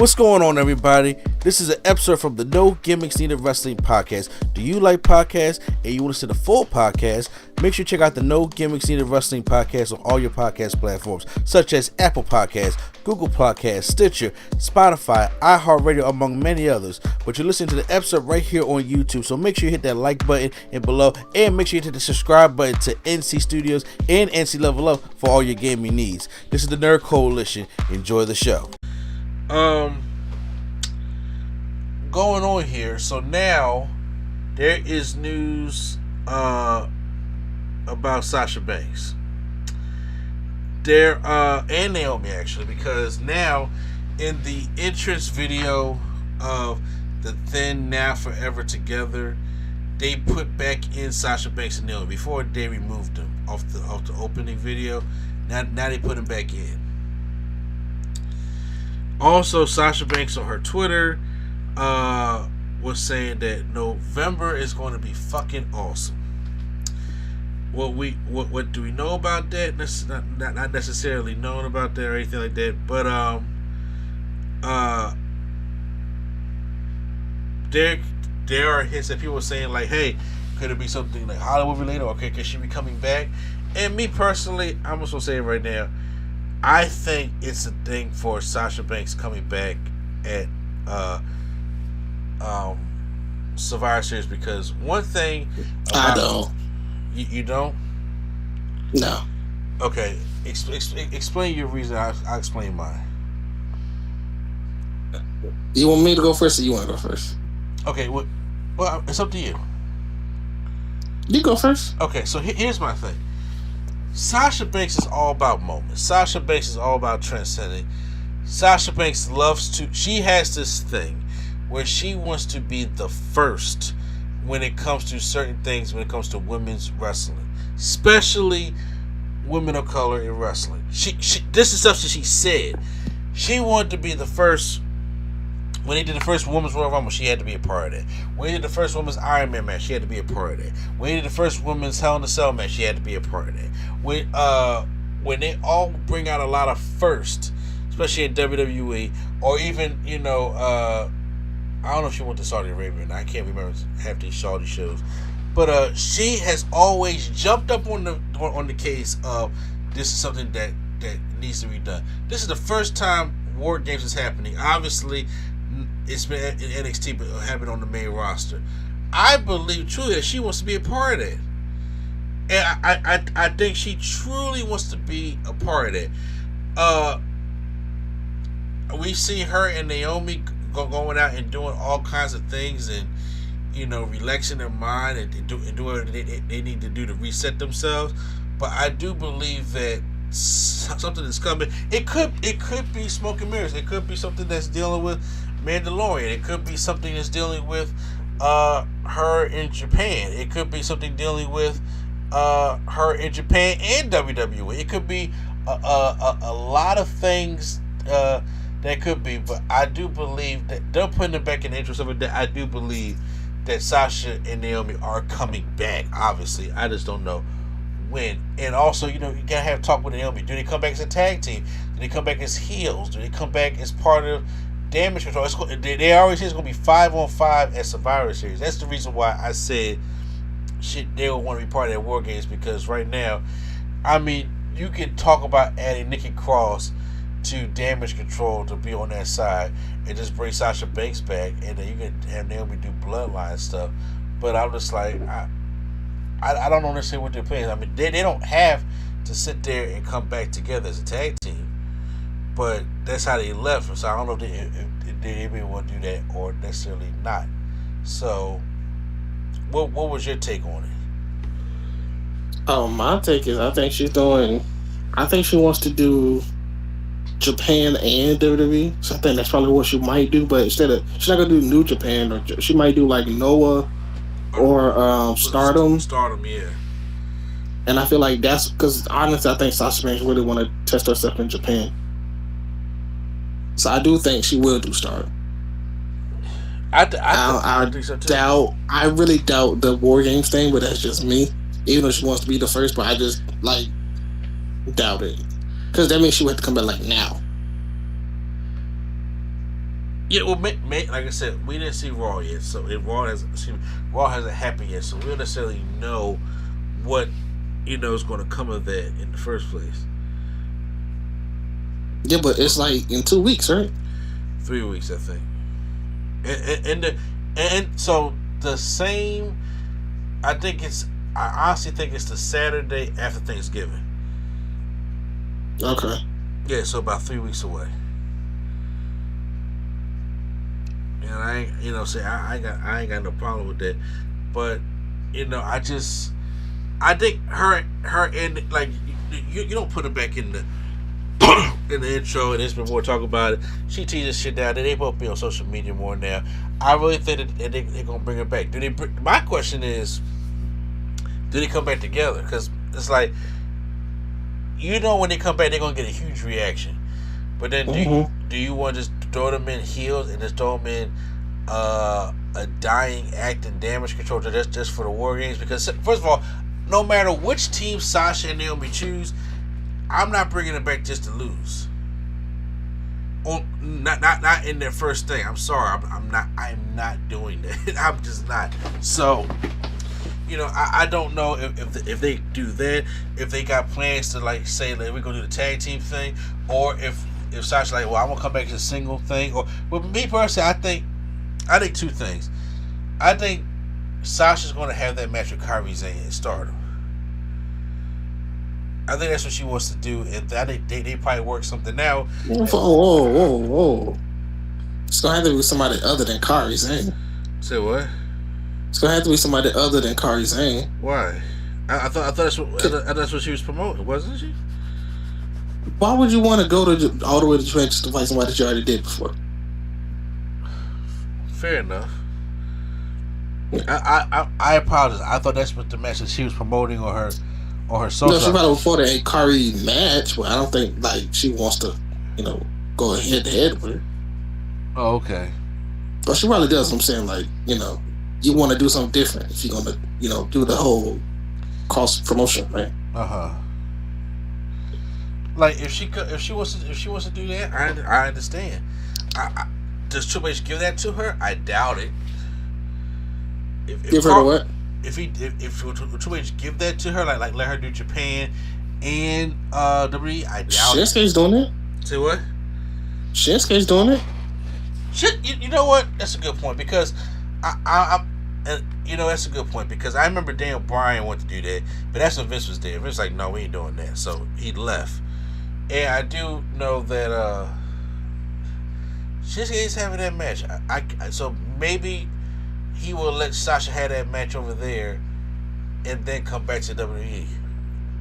What's going on, everybody? This is an episode from the No Gimmicks Needed Wrestling podcast. Do you like podcasts and you want to see the full podcast? Make sure you check out the No Gimmicks Needed Wrestling podcast on all your podcast platforms, such as Apple Podcasts, Google Podcasts, Stitcher, Spotify, iHeartRadio, among many others. But you're listening to the episode right here on YouTube, so make sure you hit that like button and below, and make sure you hit the subscribe button to NC Studios and NC Level Up for all your gaming needs. This is the Nerd Coalition. Enjoy the show. Going on here, so now there is news about Sasha Banks. And Naomi, actually, because now in the entrance video of the Then Now Forever Together, they put back in Sasha Banks and Naomi before they removed them off the opening video. Now they put them back in. Also, Sasha Banks on her Twitter was saying that November is going to be fucking awesome. What do we know about that? Not necessarily known about that or anything like that, but there are hints that people are saying like, hey, could it be something like Hollywood related? Okay, could she be coming back? And me personally, I'm just gonna say it right now, I think it's a thing for Sasha Banks coming back at Survivor Series, because one thing I don't. You don't? No. Okay. Explain your reason. I'll explain mine. You want me to go first, or you want to go first? Okay. Well, it's up to you. You go first. Okay. So here's my thing. Sasha Banks is all about moments. Sasha Banks is all about transcending. Sasha Banks she has this thing where she wants to be the first when it comes to certain things, when it comes to women's wrestling, especially women of color in wrestling. This is stuff that she said. She wanted to be the first. When they did the first Women's Royal Rumble, she had to be a part of that. When they did the first Women's Iron Man match, she had to be a part of that. When they did the first Women's Hell in a Cell match, she had to be a part of that. When they all bring out a lot of first, especially in WWE, or even, I don't know if she went to Saudi Arabia, and I can't remember half these Saudi shows, but she has always jumped up on the case of this is something that needs to be done. This is the first time War Games is happening. Obviously, it's been in NXT, but it'll happen on the main roster. I believe truly that she wants to be a part of it, and I think she truly wants to be a part of it. We see her and Naomi going out and doing all kinds of things, and relaxing their mind and doing what they need to do to reset themselves. But I do believe that something is coming. It could be smoke and mirrors. It could be something that's dealing with Mandalorian. It could be something that's dealing with her in Japan. It could be something dealing with her in Japan and WWE. It could be a lot of things that could be, but I do believe that they're putting it back in the interest of it. That I do believe that Sasha and Naomi are coming back. Obviously, I just don't know when. And also, you gotta have talk with Naomi. Do they come back as a tag team? Do they come back as heels? Do they come back as part of Damage Control? They always say it's gonna be 5-on-5 at Survivor Series. That's the reason why I said they would want to be part of that War Games, because right now, I mean, you can talk about adding Nikki Cross to Damage Control to be on that side and just bring Sasha Banks back, and then you can have Naomi do bloodline stuff. But I'm just like, I don't understand what they're playing. I mean, they don't have to sit there and come back together as a tag team, but that's how they left. So I don't know if they even want to do that or necessarily not. So what was your take on it? Oh, my take is I think she wants to do Japan and WWE. So I think that's probably what she might do. But she's not gonna do New Japan, or she might do like Noah or Stardom. Stardom, yeah. And I feel like that's because honestly, I think Sasha Banks really want to test herself in Japan. So I do think she will do Stardom. I think so too. I really doubt the War Games thing, but that's just me. Even though she wants to be the first, but I just doubt it. Because that means she would have to come back now. Yeah, well, like I said, we didn't see Raw yet, so Raw hasn't happened yet, so we don't necessarily know what is going to come of that in the first place. Yeah, but it's like in 2 weeks, right? 3 weeks, I think, and so the same. I think it's. I honestly think it's the Saturday after Thanksgiving. Okay. Yeah, so about 3 weeks away. And I ain't, say I ain't got no problem with that, but I think her and like you don't put her back in the in the intro and it's been more talk about it. She teases shit down. They both be on social media more now. I really think that they're gonna bring her back. My question is, do they come back together? Because it's like, when they come back, they're gonna get a huge reaction. But then, do you want to just throw them in heels and just throw them in a dying act and damage control just for the War Games? Because first of all, no matter which team Sasha and Naomi choose, I'm not bringing it back just to lose. Not in their first thing. I'm sorry. I'm not doing that. I'm just not. So, I don't know if they do that, if they got plans to like say like we're gonna do the tag team thing, or if Sasha like, well, I'm gonna come back to the single thing, or with me personally, I think two things. I think Sasha's gonna have that match with Kairi Sane in Stardom. I think that's what she wants to do, and I think they probably work something out. Whoa. It's gonna have to be somebody other than Kairi Sane. Say what? It's gonna have to be somebody other than Kairi Sane. Why? I thought that's what she was promoting, wasn't she? Why would you want to go to all the way to Japan just to fight somebody that you already did before? Fair enough. I apologize. I thought that's what the match that she was promoting or her social. No, she might have fought a Kairi match, but I don't think like she wants to, go head to head with her. Oh, okay. But she probably does. I'm saying like, you want to do something different if you're gonna, do the whole cross promotion, right? Like if she wants to do that, I understand. Does Triple H give that to her? I doubt it. Give her what? If Triple H give that to her, like let her do Japan and WWE, I doubt it. Shinsuke's doing it. Say what? Shinsuke's doing it. Shit, you know what? That's a good point because that's a good point because I remember Daniel Bryan wanted to do that, but that's when Vince was there. Vince was like, no, we ain't doing that, so he left. And I do know that Shinsuke's having that match. So maybe he will let Sasha have that match over there, and then come back to WWE.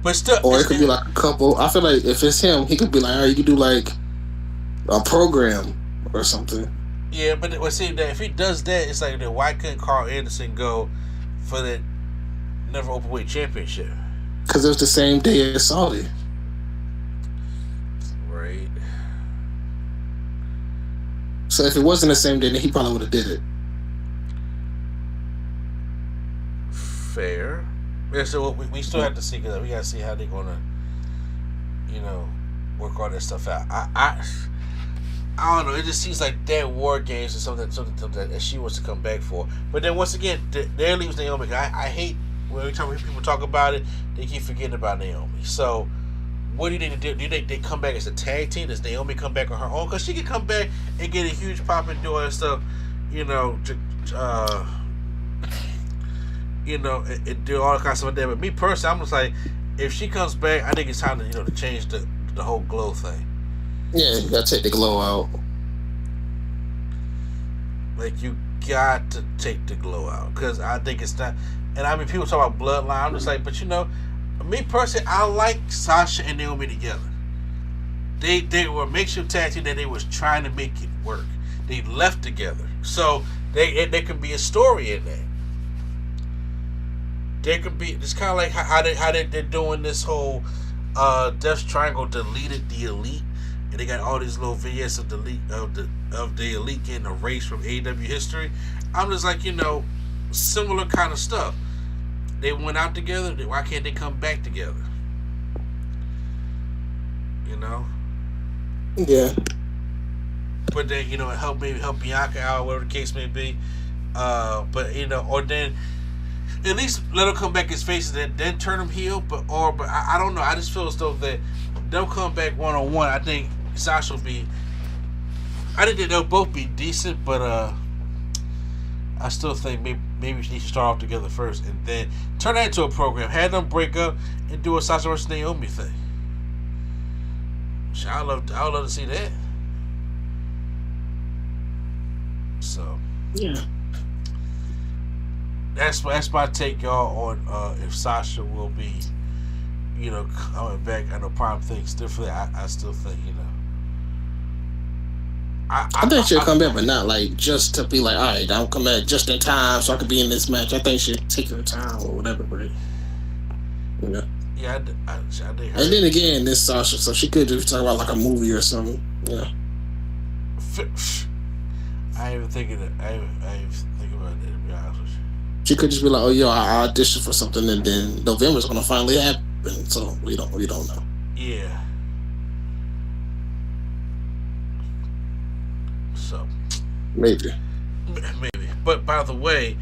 But still, or it could be like a couple. I feel like if it's him, he could be like, all right, you could do like a program or something. Yeah, but see that if he does that, it's like then why couldn't Carl Anderson go for the Never Openweight Championship? Because it was the same day as Saudi. Right. So if it wasn't the same day, then he probably would have did it. Fair. Yeah, so we still have to see because we got to see how they're gonna, work all that stuff out. I don't know. It just seems like that War Games is something that she wants to come back for. But then once again, there leaves Naomi. I hate when every time people talk about it, they keep forgetting about Naomi. So what do you think to do? Do you think they come back as a tag team? Does Naomi come back on her own? Because she can come back and get a huge pop and do all that stuff, and do all kinds of stuff like that. But me personally, I'm just like, if she comes back, I think it's time to to change the whole glow thing. Yeah, you gotta take the glow out. Like you got to take the glow out because I think it's not. And I mean, people talk about bloodline. I'm just like, but me personally, I like Sasha and Naomi together. They were a makeshift tag team that they was trying to make it work. They left together, so there can be a story in that. There could be. It's kind of like how they're doing this whole Death Triangle deleted the Elite. And they got all these little vignettes of the Elite getting erased from AEW history. I'm just like, similar kind of stuff. They went out together. Why can't they come back together? Yeah. but then help Bianca out, whatever the case may be. But or then at least let him come back his face and then turn him heel. But I don't know. I just feel as though that they'll come back 1-on-1. I think Sasha will be. I think that they'll both be decent, but I still think maybe she should start off together first and then turn that into a program. Have them break up and do a Sasha versus Naomi thing. I would love to see that. So yeah, that's my take, y'all, on if Sasha will be, coming back. I know Prime thinks differently. I still think, I think she'll come back, but not like just to be like, all right, I'll come back just in time so I could be in this match. I think she'll take her time or whatever, but yeah, I did. And then again, this Sasha, so she could just talk about like a movie or something. Yeah. I ain't even thinking that. I ain't even thinking about that, to be honest with you. She could just be like, "Oh, yo, I auditioned for something, and then November's gonna finally happen." So we don't know. Yeah. So maybe. But by the way,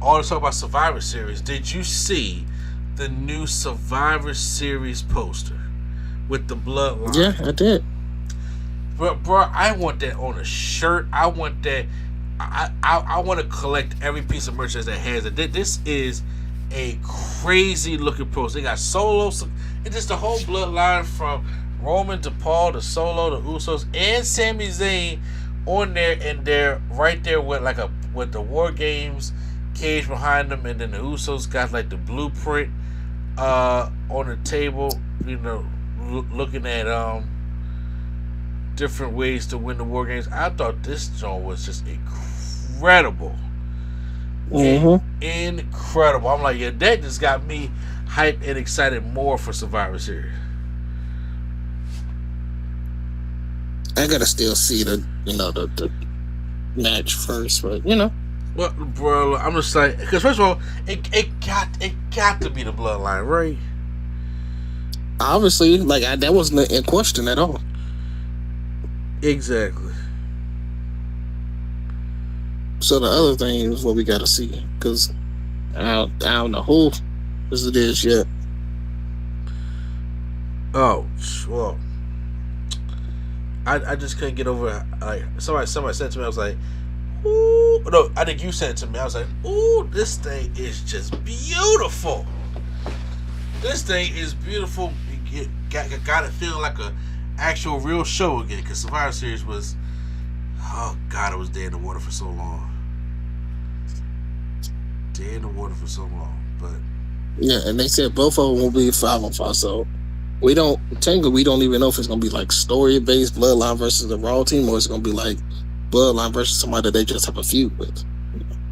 all this talk about Survivor Series. Did you see the new Survivor Series poster with the bloodline? Yeah, I did. Bro, I want that on a shirt. I want that. I want to collect every piece of merchandise that has it. This is a crazy looking poster. They got Solo, and just the whole bloodline from Roman to Paul to Solo to Usos and Sami Zayn on there, and they're right there with with the War Games cage behind them, and then the Usos got like the blueprint on the table, looking at different ways to win the War Games. I thought this joint was just incredible. Incredible. I'm like, yeah, that just got me hyped and excited more for Survivor Series. I gotta still see the match first, but Well, bro, I'm just like, because first of all, it got to be the bloodline, right? Obviously, that wasn't in question at all. Exactly. So the other thing is what we gotta see, because I don't know who this is yet. Oh, well, I just couldn't get over, like, somebody said to me, I was like, ooh, no, I think you said it to me, I was like, ooh, this thing is just beautiful. This thing is beautiful. You got it feeling like a actual real show again, because Survivor Series was, oh god, it was dead in the water for so long. Dead in the water for so long, but yeah, and they said both of them will be 5-on-5, so we don't even know if it's gonna be like story based Bloodline versus the Raw team, or it's gonna be like Bloodline versus somebody that they just have a feud with.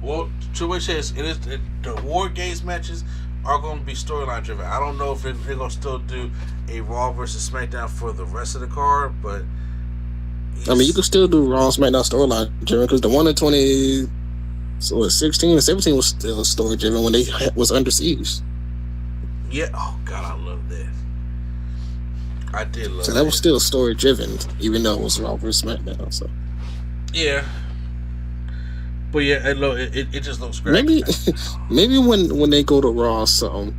Well, Triple says the War Games matches are going to be storyline driven. I don't know if they're going to still do a Raw versus SmackDown for the rest of the card, but I mean, you can still do Raw and SmackDown storyline driven, because the one in 2016 and 17 was still story driven when they was under siege. Yeah. Oh God, I love that. I did love. So that was still story driven, even though it was Raw versus SmackDown. So yeah. But yeah, it just looks great. Maybe when they go to Raw, so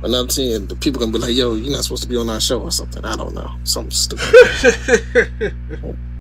another team, the people gonna be like, "Yo, you're not supposed to be on our show" or something. I don't know, something stupid.